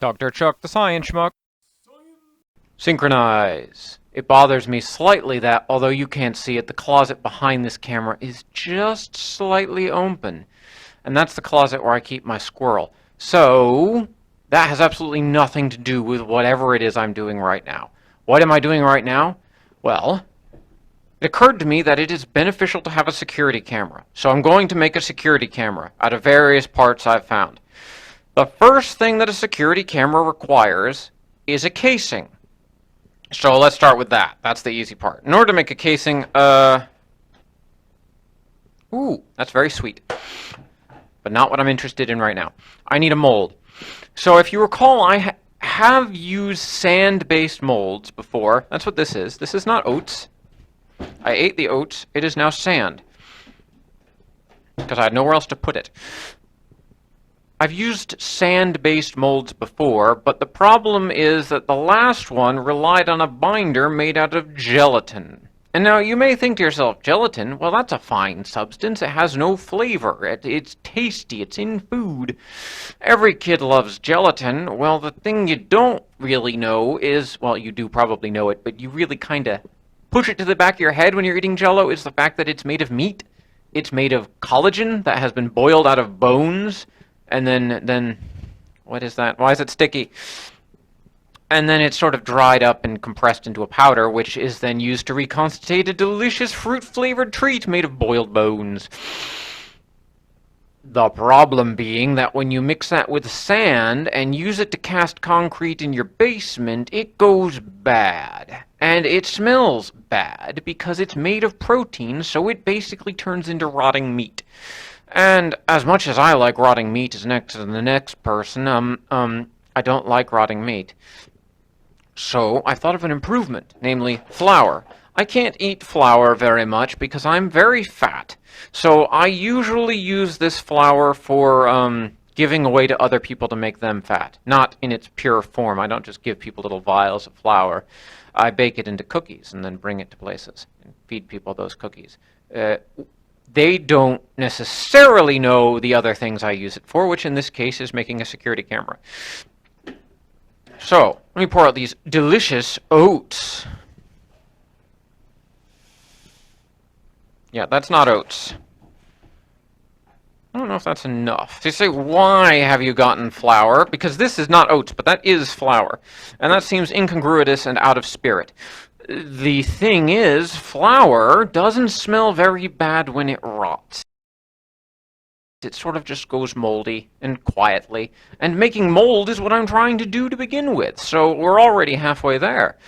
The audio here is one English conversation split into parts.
Dr. Chuck the Science Schmuck. Synchronize. It bothers me slightly that, although you can't see it, the closet behind this camera is just slightly open. And that's the closet where I keep my squirrel. So, that has absolutely nothing to do with whatever it is I'm doing right now. What am I doing right now? Well, it occurred to me that it is beneficial to have a security camera. So I'm going to make a security camera out of various parts I've found. The first thing that a security camera requires is a casing. So let's start with that. That's the easy part. In order to make a casing, ooh, that's very sweet. But not what I'm interested in right now. I need a mold. So if you recall, I have used sand-based molds before. That's what this is. This is not oats. I ate the oats. It is now sand. Because I had nowhere else to put it. I've used sand-based molds before, but the problem is that the last one relied on a binder made out of gelatin. And now you may think to yourself, gelatin? Well, that's a fine substance. It has no flavor. It's tasty. It's in food. Every kid loves gelatin. Well, the thing you don't really know is, well, you do probably know it, but you really kind of push it to the back of your head when you're eating Jell-O, is the fact that it's made of meat. It's made of collagen that has been boiled out of bones. And then, what is that? Why is it sticky? And then it's sort of dried up and compressed into a powder, which is then used to reconstitute a delicious fruit-flavored treat made of boiled bones. The problem being that when you mix that with sand and use it to cast concrete in your basement, it goes bad. And it smells bad because it's made of protein, so it basically turns into rotting meat. And as much as I like rotting meat as next to the next person, I don't like rotting meat. So I thought of an improvement, namely flour. I can't eat flour very much because I'm very fat. So I usually use this flour for giving away to other people to make them fat. Not in its pure form. I don't just give people little vials of flour. I bake it into cookies and then bring it to places and feed people those cookies. They don't necessarily know the other things I use it for, which in this case is making a security camera. So, let me pour out these delicious oats. Yeah, that's not oats. I don't know if that's enough. They say, why have you gotten flour? Because this is not oats, but that is flour. And that seems incongruous and out of spirit. The thing is, flour doesn't smell very bad when it rots. It sort of just goes moldy and quietly. And making mold is what I'm trying to do to begin with, so we're already halfway there.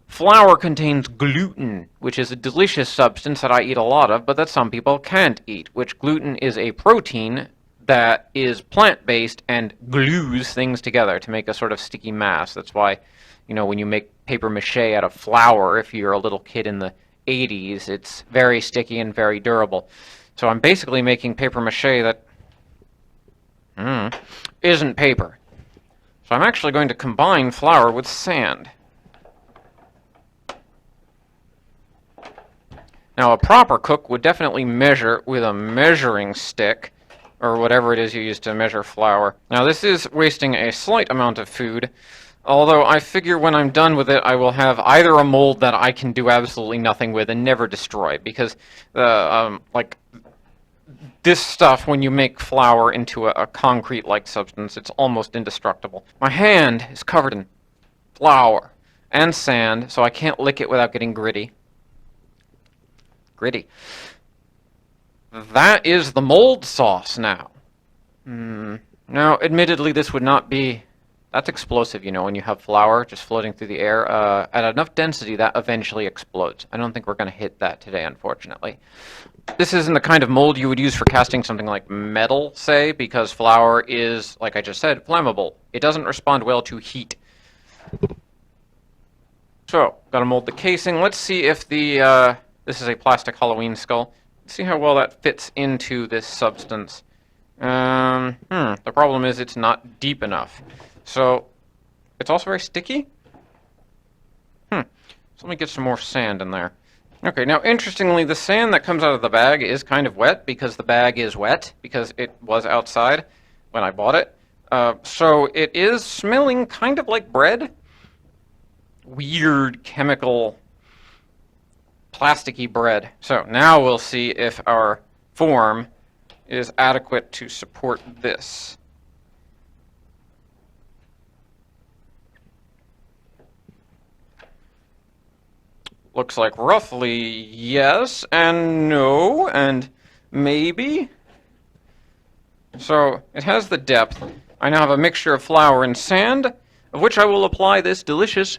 Flour contains gluten, which is a delicious substance that I eat a lot of, but that some people can't eat, which gluten is a protein that is plant-based and glues things together to make a sort of sticky mass. That's why, you know, when you make paper mache out of flour, if you're a little kid in the 80s, it's very sticky and very durable. So I'm basically making paper mache that isn't paper. So I'm actually going to combine flour with sand. Now, a proper cook would definitely measure with a measuring stick, or whatever it is you use to measure flour. Now, this is wasting a slight amount of food, although I figure when I'm done with it, I will have either a mold that I can do absolutely nothing with and never destroy, because, like, this stuff, when you make flour into a concrete-like substance, it's almost indestructible. My hand is covered in flour and sand, so I can't lick it without getting gritty. Gritty. That is the mold sauce now. Now, admittedly, this would not be... That's explosive, you know, when you have flour just floating through the air. At enough density, that eventually explodes. I don't think we're going to hit that today, unfortunately. This isn't the kind of mold you would use for casting something like metal, say, because flour is, like I just said, flammable. It doesn't respond well to heat. So, gotta mold the casing. Let's see if the... This is a plastic Halloween skull. Let's see how well that fits into this substance. The problem is it's not deep enough. So, it's also very sticky? So let me get some more sand in there. Okay, now interestingly, the sand that comes out of the bag is kind of wet, because the bag is wet, because it was outside when I bought it. So it is smelling kind of like bread. Weird chemical, plasticky bread. So now we'll see if our form is adequate to support this. Looks like roughly yes and no and maybe. So it has the depth. I now have a mixture of flour and sand, of which I will apply this delicious,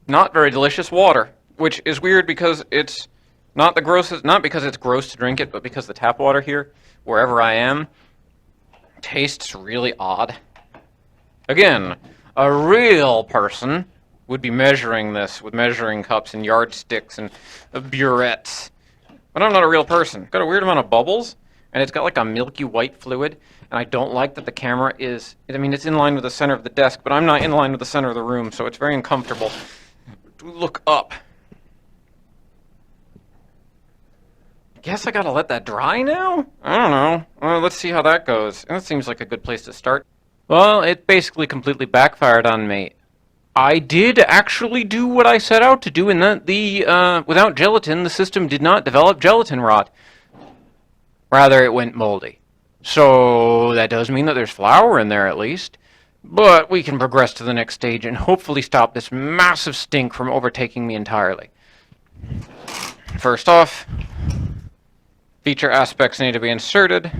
not very delicious water, which is weird because it's not the grossest, not because it's gross to drink it, but because the tap water here, wherever I am, tastes really odd. Again, a real person would be measuring this with measuring cups and yardsticks and burettes. But I'm not a real person. Got a weird amount of bubbles, and it's got like a milky white fluid, and I don't like that the camera is, I mean, it's in line with the center of the desk, but I'm not in line with the center of the room, so it's very uncomfortable to look up. Guess I gotta let that dry now? I don't know. Well, let's see how that goes. That seems like a good place to start. Well, it basically completely backfired on me. I did actually do what I set out to do in that without gelatin, the system did not develop gelatin rot. Rather, it went moldy. So that does mean that there's flour in there at least. But we can progress to the next stage and hopefully stop this massive stink from overtaking me entirely. First off, feature aspects need to be inserted.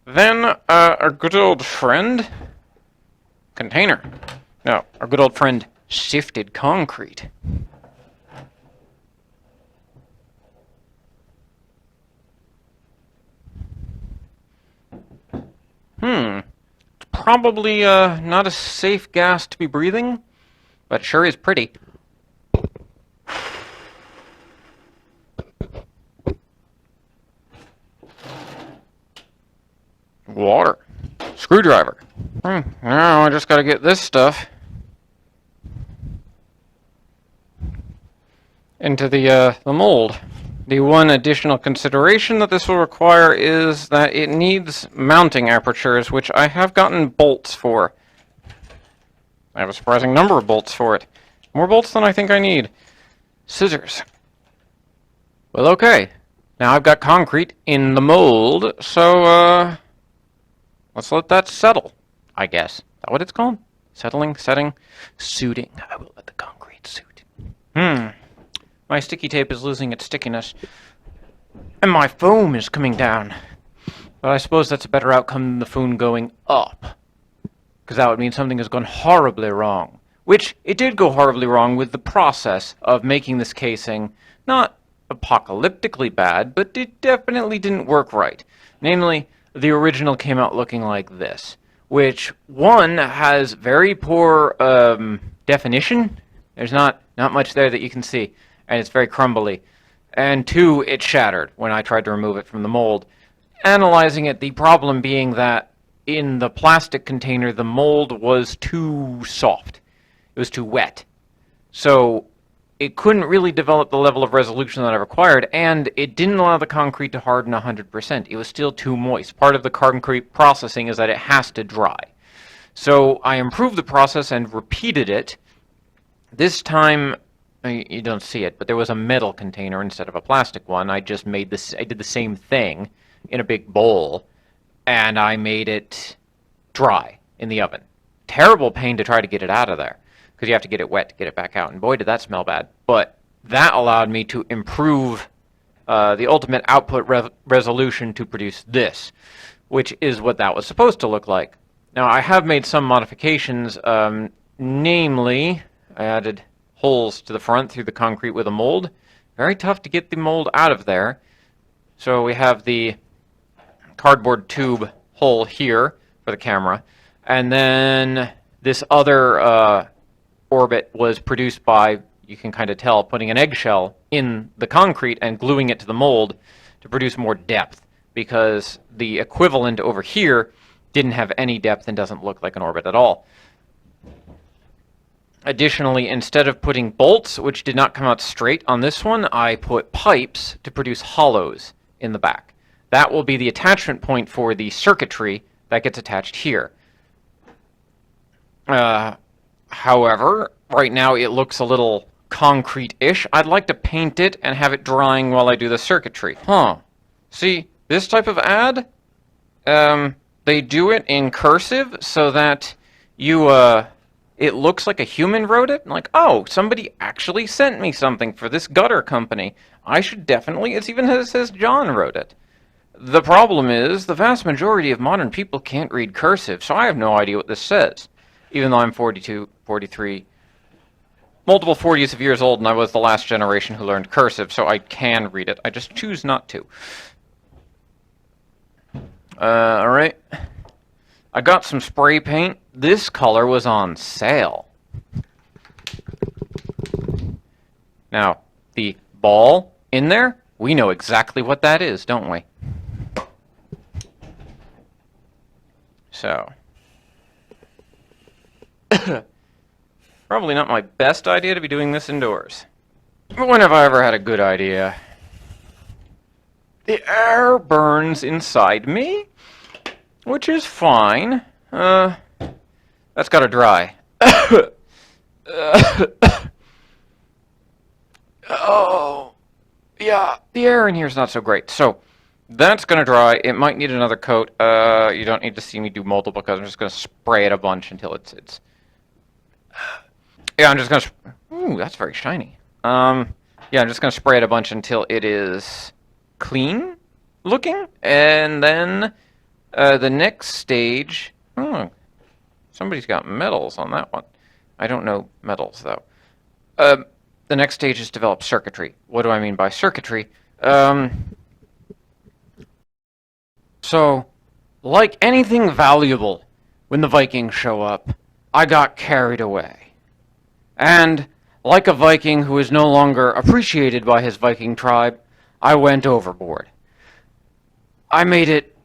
Then, our good old friend, container. No, our good old friend, sifted concrete. It's probably, not a safe gas to be breathing, but sure is pretty. Water. Screwdriver. Now I just gotta get this stuff into the mold. The one additional consideration that this will require is that it needs mounting apertures, which I have gotten bolts for. I have a surprising number of bolts for it. More bolts than I think I need. Scissors. Well, okay. Now I've got concrete in the mold, so, let's let that settle, I guess. Is that what it's called? Settling? Setting? Suiting. I will let the concrete suit. My sticky tape is losing its stickiness. And my foam is coming down. But I suppose that's a better outcome than the foam going up. Because that would mean something has gone horribly wrong. Which, it did go horribly wrong with the process of making this casing not apocalyptically bad, but it definitely didn't work right. Namely, the original came out looking like this, which, one, has very poor definition. There's not much there that you can see, and it's very crumbly. And two, it shattered when I tried to remove it from the mold. Analyzing it, the problem being that in the plastic container, the mold was too soft. It was too wet. So it couldn't really develop the level of resolution that I required, and it didn't allow the concrete to harden 100%. It was still too moist. Part of the concrete processing is that it has to dry. So I improved the process and repeated it. This time, you don't see it, but there was a metal container instead of a plastic one. I just made this, I did the same thing in a big bowl, and I made it dry in the oven. Terrible pain to try to get it out of there, because you have to get it wet to get it back out, and boy did that smell bad. But that allowed me to improve the ultimate output resolution to produce this, which is what that was supposed to look like. Now I have made some modifications, namely I added holes to the front through the concrete with a mold. Very tough to get the mold out of there. So we have the cardboard tube hole here for the camera, and then this other orbit was produced by, you can kind of tell, putting an eggshell in the concrete and gluing it to the mold to produce more depth, because the equivalent over here didn't have any depth and doesn't look like an orbit at all. Additionally, instead of putting bolts, which did not come out straight on this one, I put pipes to produce hollows in the back. that will be the attachment point for the circuitry that gets attached here. However, right now it looks a little concrete-ish. I'd like to paint it and have it drying while I do the circuitry. Huh. See, this type of ad, they do it in cursive so that you, it looks like a human wrote it. Like, oh, somebody actually sent me something for this gutter company. I should definitely, it even says John wrote it. The problem is, the vast majority of modern people can't read cursive, so I have no idea what this says. Even though I'm 42, 43, multiple 40s of years old, and I was the last generation who learned cursive, so I can read it. I just choose not to. Alright. I got some spray paint. This color was on sale. Now, the ball in there, we know exactly what that is, don't we? So, probably not my best idea to be doing this indoors. But when have I ever had a good idea? The air burns inside me, which is fine. That's gotta dry. Oh, yeah, the air in here is not so great. So, that's gonna dry. It might need another coat. You don't need to see me do multiple coats. I'm just gonna spray it a bunch until it's... Yeah, I'm just gonna... Ooh, that's very shiny. Yeah, I'm just gonna spray it a bunch until it is clean looking, and then the next stage... Oh, somebody's got metals on that one. I don't know metals, though. The next stage is develop circuitry. What do I mean by circuitry? So, like anything valuable, when the Vikings show up, I got carried away. And, like a Viking who is no longer appreciated by his Viking tribe, I went overboard. I made it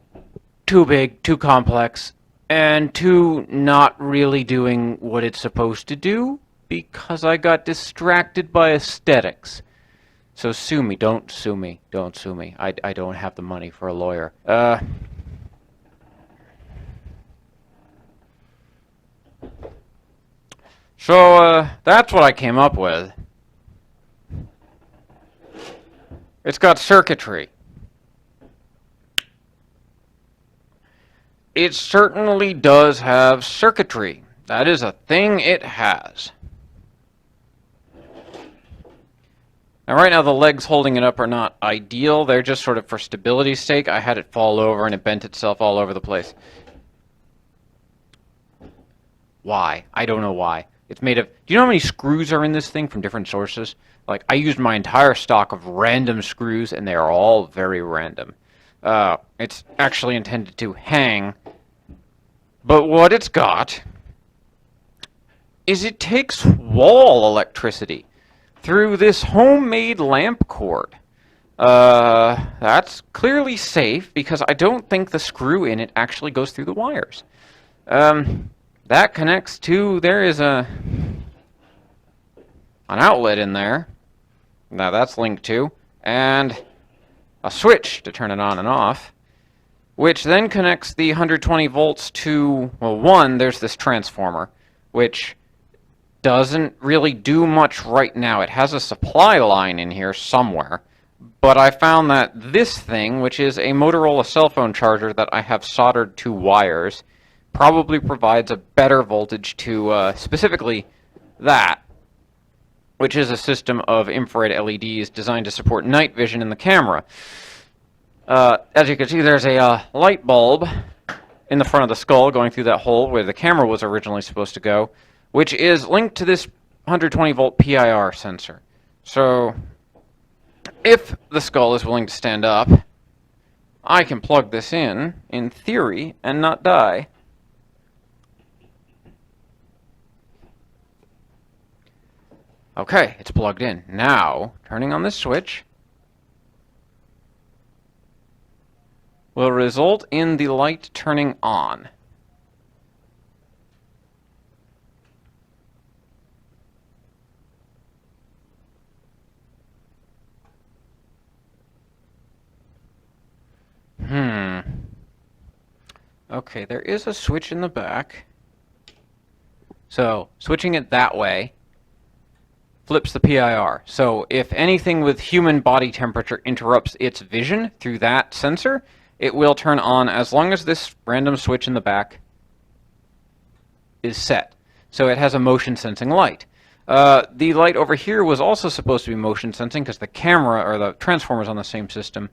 too big, too complex, and too not really doing what it's supposed to do, because I got distracted by aesthetics. So sue me, don't sue me, don't sue me. I don't have the money for a lawyer. So, that's what I came up with. It's got circuitry. It certainly does have circuitry. That is a thing it has. Now, right now, the legs holding it up are not ideal. They're just sort of for stability's sake. I had it fall over, and it bent itself all over the place. Why? I don't know why. It's made of... Do you know how many screws are in this thing from different sources? Like, I used my entire stock of random screws, and they are all very random. It's actually intended to hang. But what it's got is it takes wall electricity through this homemade lamp cord. That's clearly safe, because I don't think the screw in it actually goes through the wires. That connects to... There is an outlet in there. Now that's linked to. And a switch to turn it on and off, which then connects the 120 volts to... Well, one, there's this transformer, which doesn't really do much right now. It has a supply line in here somewhere, but I found that this thing, which is a Motorola cell phone charger that I have soldered to wires, probably provides a better voltage to specifically that, which is a system of infrared LEDs designed to support night vision in the camera. As you can see, there's a light bulb in the front of the skull going through that hole where the camera was originally supposed to go, which is linked to this 120 volt PIR sensor. So, if the skull is willing to stand up, I can plug this in theory, and not die. Okay, it's plugged in. Now, turning on this switch will result in the light turning on. Okay, there is a switch in the back. So, switching it that way flips the PIR. So, if anything with human body temperature interrupts its vision through that sensor, it will turn on as long as this random switch in the back is set. So, it has a motion sensing light. The light over here was also supposed to be motion sensing because the camera or the transformer is on the same system.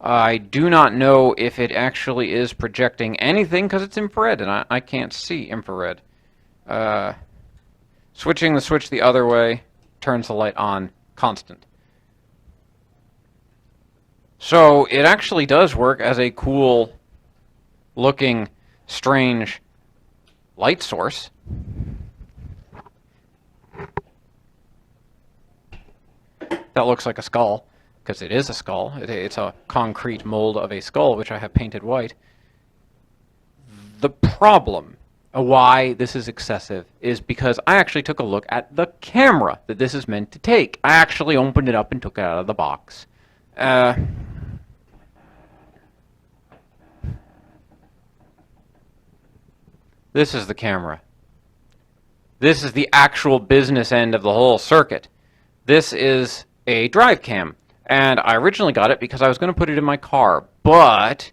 I do not know if it actually is projecting anything because it's infrared and I can't see infrared. Switching the switch the other way turns the light on constant. So it actually does work as a cool looking strange light source. That looks like a skull, because it is a skull. It's a concrete mold of a skull, which I have painted white. The problem, why this is excessive, is because I actually took a look at the camera that this is meant to take. I actually opened it up and took it out of the box. This is the camera. This is the actual business end of the whole circuit. This is a drive cam, and I originally got it because I was going to put it in my car, but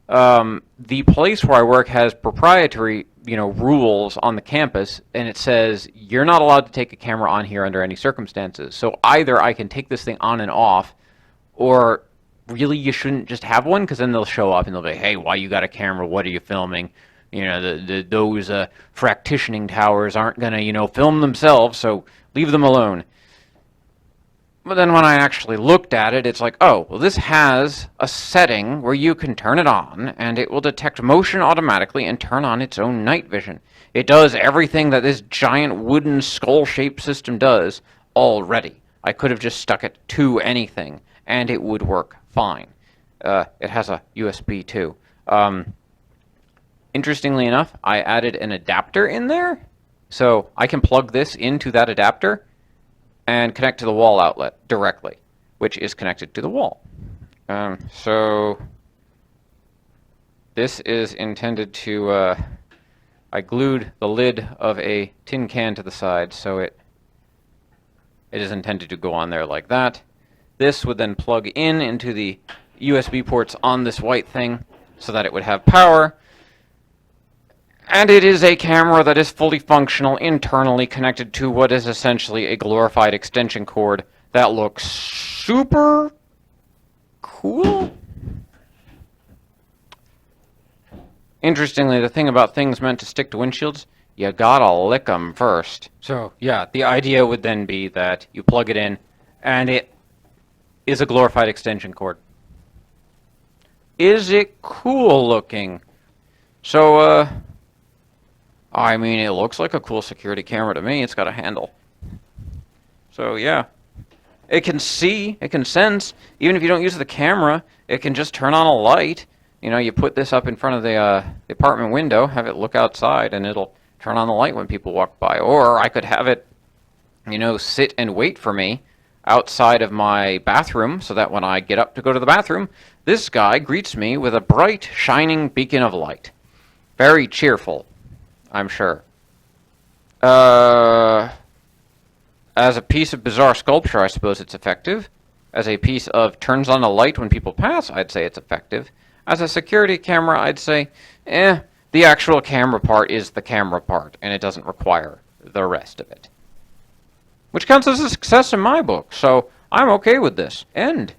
the place where I work has proprietary, rules on the campus, and it says you're not allowed to take a camera on here under any circumstances. So either I can take this thing on and off, or really you shouldn't just have one, because then they'll show up and they'll be, hey, why you got a camera? What are you filming? Those fractioning towers aren't going to, film themselves, so leave them alone. But then when I actually looked at it, it's like, oh, well, this has a setting where you can turn it on, and it will detect motion automatically and turn on its own night vision. It does everything that this giant wooden skull-shaped system does already. I could have just stuck it to anything, and it would work fine. It has a USB, too. Interestingly enough, I added an adapter in there, so I can plug this into that adapter and connect to the wall outlet directly, which is connected to the wall. So this is intended to, I glued the lid of a tin can to the side, so it is intended to go on there like that. This would then plug into the USB ports on this white thing so that it would have power. And it is a camera that is fully functional, internally connected to what is essentially a glorified extension cord that looks super cool. Interestingly, the thing about things meant to stick to windshields, you gotta lick them first. So, yeah, the idea would then be that you plug it in, and it is a glorified extension cord. Is it cool looking? So, I mean, it looks like a cool security camera to me. It's got a handle. So, yeah. It can see, it can sense. Even if you don't use the camera, it can just turn on a light. You put this up in front of the apartment window, have it look outside, and it'll turn on the light when people walk by. Or I could have it, sit and wait for me outside of my bathroom, so that when I get up to go to the bathroom, this guy greets me with a bright, shining beacon of light. Very cheerful, I'm sure. As a piece of bizarre sculpture, I suppose it's effective. As a piece of turns on a light when people pass, I'd say it's effective. As a security camera, I'd say, the actual camera part is the camera part, and it doesn't require the rest of it. Which counts as a success in my book, so I'm okay with this. End.